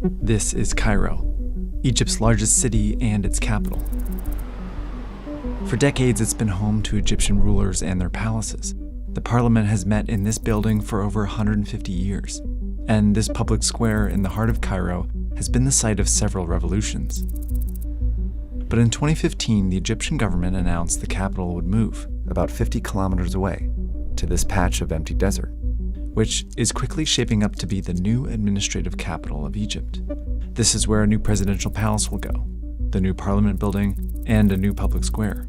This is Cairo, Egypt's largest city and its capital. For decades, it's been home to Egyptian rulers and their palaces. The parliament has met in this building for over 150 years, and this public square in the heart of Cairo has been the site of several revolutions. But in 2015, the Egyptian government announced the capital would move about 50 kilometers away to this patch of empty desert, which is quickly shaping up to be the new administrative capital of Egypt. This is where a new presidential palace will go, the new parliament building, and a new public square.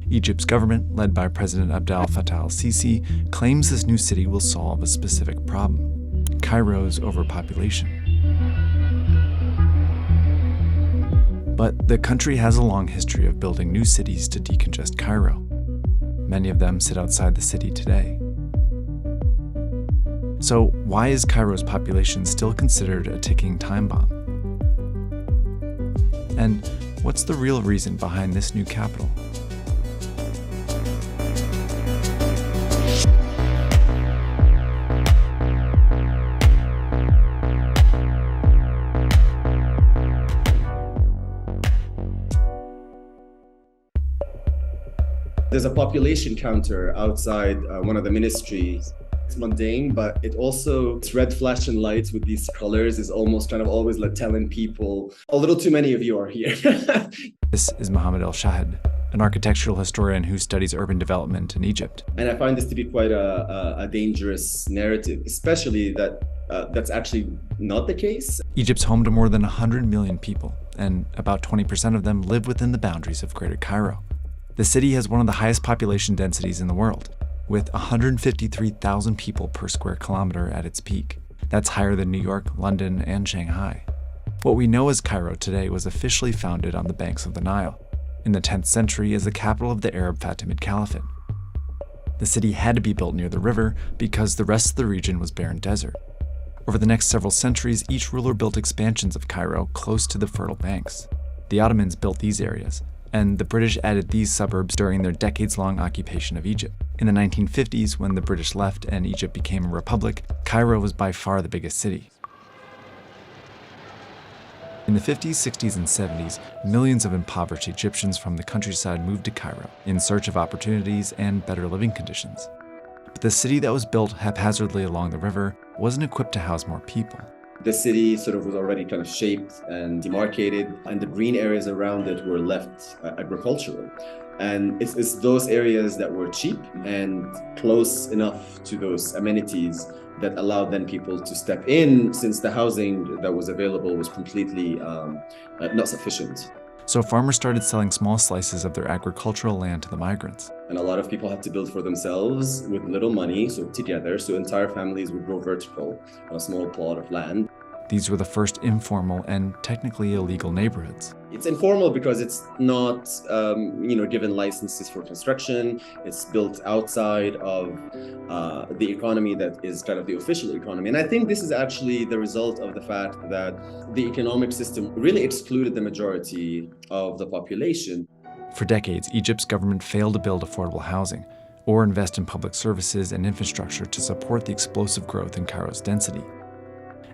Egypt's government, led by President Abdel Fattah al-Sisi, claims this new city will solve a specific problem: Cairo's overpopulation. But the country has a long history of building new cities to decongest Cairo. Many of them sit outside the city today. So why is Cairo's population still considered a ticking time bomb? And what's the real reason behind this new capital? There's a population counter outside one of the ministries. It's mundane, but it's red flashing lights with these colors is almost kind of always like telling people a little too many of you are here. This is Mohammed El-Shahed, an architectural historian who studies urban development in Egypt. And I find this to be quite a dangerous narrative, especially that that's actually not the case. Egypt's home to more than 100 million people, and about 20% of them live within the boundaries of Greater Cairo. The city has one of the highest population densities in the world, with 153,000 people per square kilometer at its peak. That's higher than New York, London, and Shanghai. What we know as Cairo today was officially founded on the banks of the Nile, in the 10th century as the capital of the Arab Fatimid Caliphate. The city had to be built near the river because the rest of the region was barren desert. Over the next several centuries, each ruler built expansions of Cairo close to the fertile banks. The Ottomans built these areas, and the British added these suburbs during their decades-long occupation of Egypt. In the 1950s, when the British left and Egypt became a republic, Cairo was by far the biggest city. In the 50s, 60s, and 70s, millions of impoverished Egyptians from the countryside moved to Cairo in search of opportunities and better living conditions. But the city that was built haphazardly along the river wasn't equipped to house more people. The city sort of was already kind of shaped and demarcated, and the green areas around it were left agricultural. And it's those areas that were cheap and close enough to those amenities that allowed then people to step in, since the housing that was available was completely not sufficient. So farmers started selling small slices of their agricultural land to the migrants. And a lot of people had to build for themselves with little money, so together, so entire families would grow vertical on a small plot of land. These were the first informal and technically illegal neighborhoods. It's informal because it's not, given licenses for construction. It's built outside of the economy that is kind of the official economy. And I think this is actually the result of the fact that the economic system really excluded the majority of the population. For decades, Egypt's government failed to build affordable housing or invest in public services and infrastructure to support the explosive growth in Cairo's density.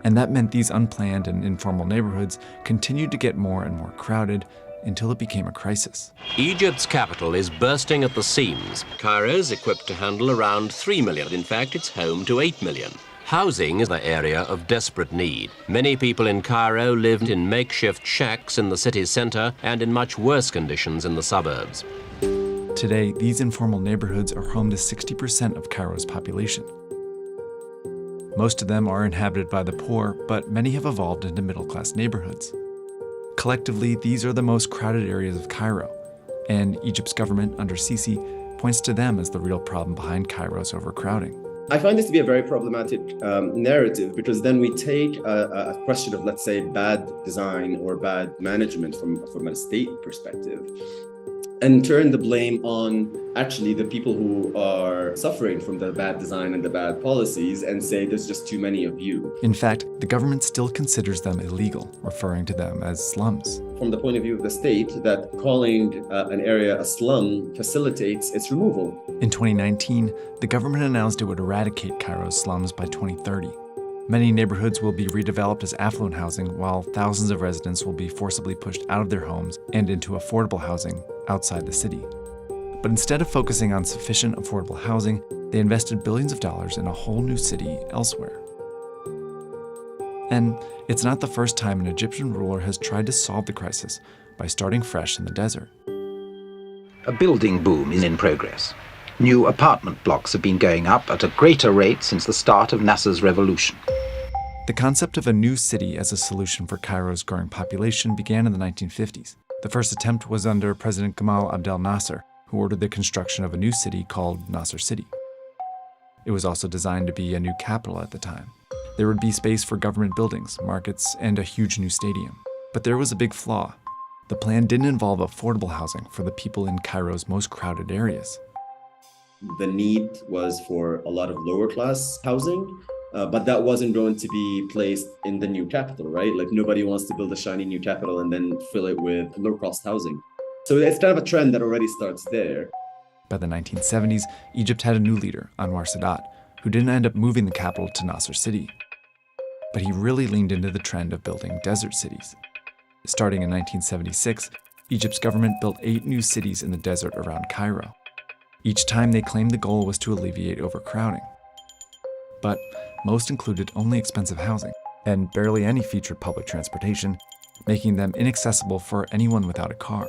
And that meant these unplanned and informal neighborhoods continued to get more and more crowded until it became a crisis. Egypt's capital is bursting at the seams. Cairo's equipped to handle around 3 million. In fact, it's home to 8 million. Housing is the area of desperate need. Many people in Cairo lived in makeshift shacks in the city's center and in much worse conditions in the suburbs. Today, these informal neighborhoods are home to 60% of Cairo's population. Most of them are inhabited by the poor, but many have evolved into middle-class neighborhoods. Collectively, these are the most crowded areas of Cairo, and Egypt's government under Sisi points to them as the real problem behind Cairo's overcrowding. I find this to be a very problematic narrative, because then we take a question of, let's say, bad design or bad management from a state perspective, and turn the blame on actually the people who are suffering from the bad design and the bad policies, and say there's just too many of you. In fact, the government still considers them illegal, referring to them as slums. From the point of view of the state, that calling an area a slum facilitates its removal. In 2019, the government announced it would eradicate Cairo's slums by 2030. Many neighborhoods will be redeveloped as affluent housing, while thousands of residents will be forcibly pushed out of their homes and into affordable housing outside the city. But instead of focusing on sufficient affordable housing, they invested billions of dollars in a whole new city elsewhere. And it's not the first time an Egyptian ruler has tried to solve the crisis by starting fresh in the desert. A building boom is in progress. New apartment blocks have been going up at a greater rate since the start of Nasser's revolution. The concept of a new city as a solution for Cairo's growing population began in the 1950s. The first attempt was under President Gamal Abdel Nasser, who ordered the construction of a new city called Nasser City. It was also designed to be a new capital at the time. There would be space for government buildings, markets, and a huge new stadium. But there was a big flaw. The plan didn't involve affordable housing for the people in Cairo's most crowded areas. The need was for a lot of lower class housing, but that wasn't going to be placed in the new capital, right? Like nobody wants to build a shiny new capital and then fill it with low cost housing. So it's kind of a trend that already starts there. By the 1970s, Egypt had a new leader, Anwar Sadat, who didn't end up moving the capital to Nasser City. But he really leaned into the trend of building desert cities. Starting in 1976, Egypt's government built 8 new cities in the desert around Cairo. Each time they claimed the goal was to alleviate overcrowding. But most included only expensive housing, and barely any featured public transportation, making them inaccessible for anyone without a car.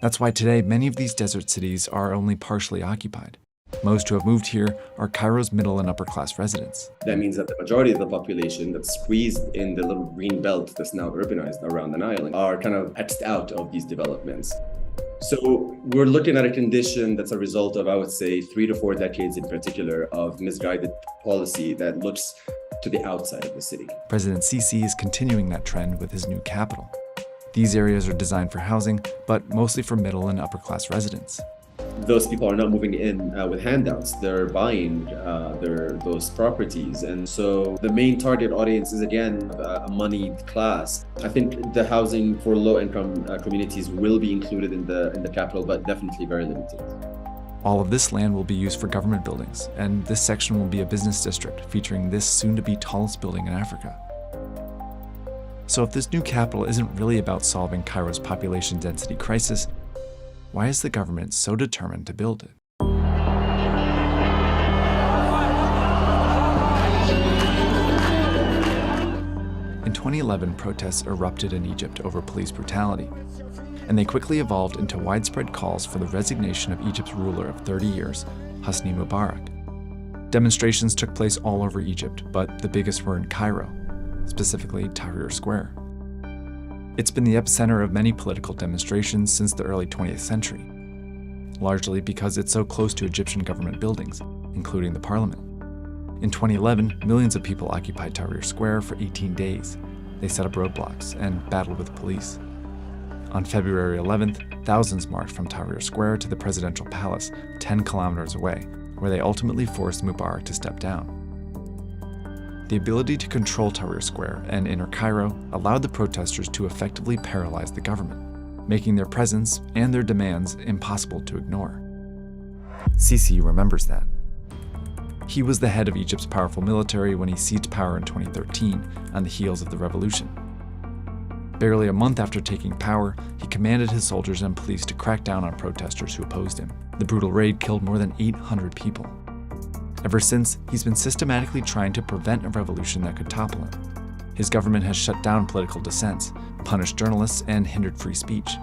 That's why today many of these desert cities are only partially occupied. Most who have moved here are Cairo's middle and upper class residents. That means that the majority of the population that's squeezed in the little green belt that's now urbanized around the Nile are kind of X'd out of these developments. So we're looking at a condition that's a result of, I would say, 3 to 4 decades in particular of misguided policy that looks to the outside of the city. President Sisi is continuing that trend with his new capital. These areas are designed for housing, but mostly for middle and upper class residents. Those people are not moving in with handouts. They're buying those properties. And so the main target audience is, again, a moneyed class. I think the housing for low-income communities will be included in the capital, but definitely very limited. All of this land will be used for government buildings, and this section will be a business district featuring this soon-to-be tallest building in Africa. So if this new capital isn't really about solving Cairo's population density crisis, why is the government so determined to build it? In 2011, protests erupted in Egypt over police brutality, and they quickly evolved into widespread calls for the resignation of Egypt's ruler of 30 years, Hosni Mubarak. Demonstrations took place all over Egypt, but the biggest were in Cairo, specifically Tahrir Square. It's been the epicenter of many political demonstrations since the early 20th century, largely because it's so close to Egyptian government buildings, including the parliament. In 2011, millions of people occupied Tahrir Square for 18 days. They set up roadblocks and battled with the police. On February 11th, thousands marched from Tahrir Square to the presidential palace, 10 kilometers away, where they ultimately forced Mubarak to step down. The ability to control Tahrir Square and Inner Cairo allowed the protesters to effectively paralyze the government, making their presence and their demands impossible to ignore. Sisi remembers that. He was the head of Egypt's powerful military when he seized power in 2013 on the heels of the revolution. Barely a month after taking power, he commanded his soldiers and police to crack down on protesters who opposed him. The brutal raid killed more than 800 people. Ever since, he's been systematically trying to prevent a revolution that could topple him. His government has shut down political dissents, punished journalists, and hindered free speech.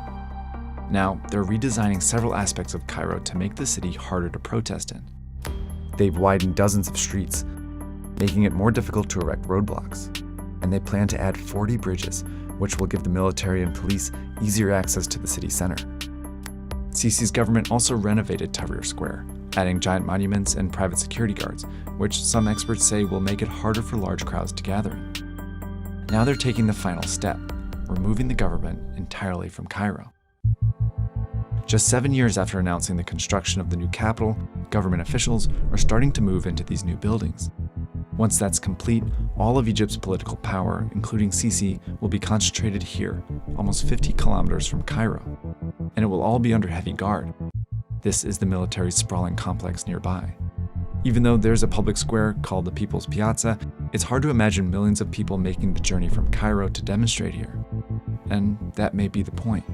Now, they're redesigning several aspects of Cairo to make the city harder to protest in. They've widened dozens of streets, making it more difficult to erect roadblocks. And they plan to add 40 bridges, which will give the military and police easier access to the city center. Sisi's government also renovated Tahrir Square, adding giant monuments and private security guards, which some experts say will make it harder for large crowds to gather in. Now they're taking the final step, removing the government entirely from Cairo. Just 7 years after announcing the construction of the new capital, government officials are starting to move into these new buildings. Once that's complete, all of Egypt's political power, including Sisi, will be concentrated here, almost 50 kilometers from Cairo, and it will all be under heavy guard. This is the military's sprawling complex nearby. Even though there's a public square called the People's Piazza, it's hard to imagine millions of people making the journey from Cairo to demonstrate here. And that may be the point.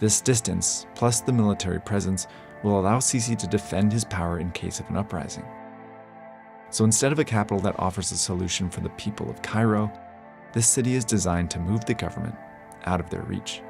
This distance, plus the military presence, will allow Sisi to defend his power in case of an uprising. So instead of a capital that offers a solution for the people of Cairo, this city is designed to move the government out of their reach.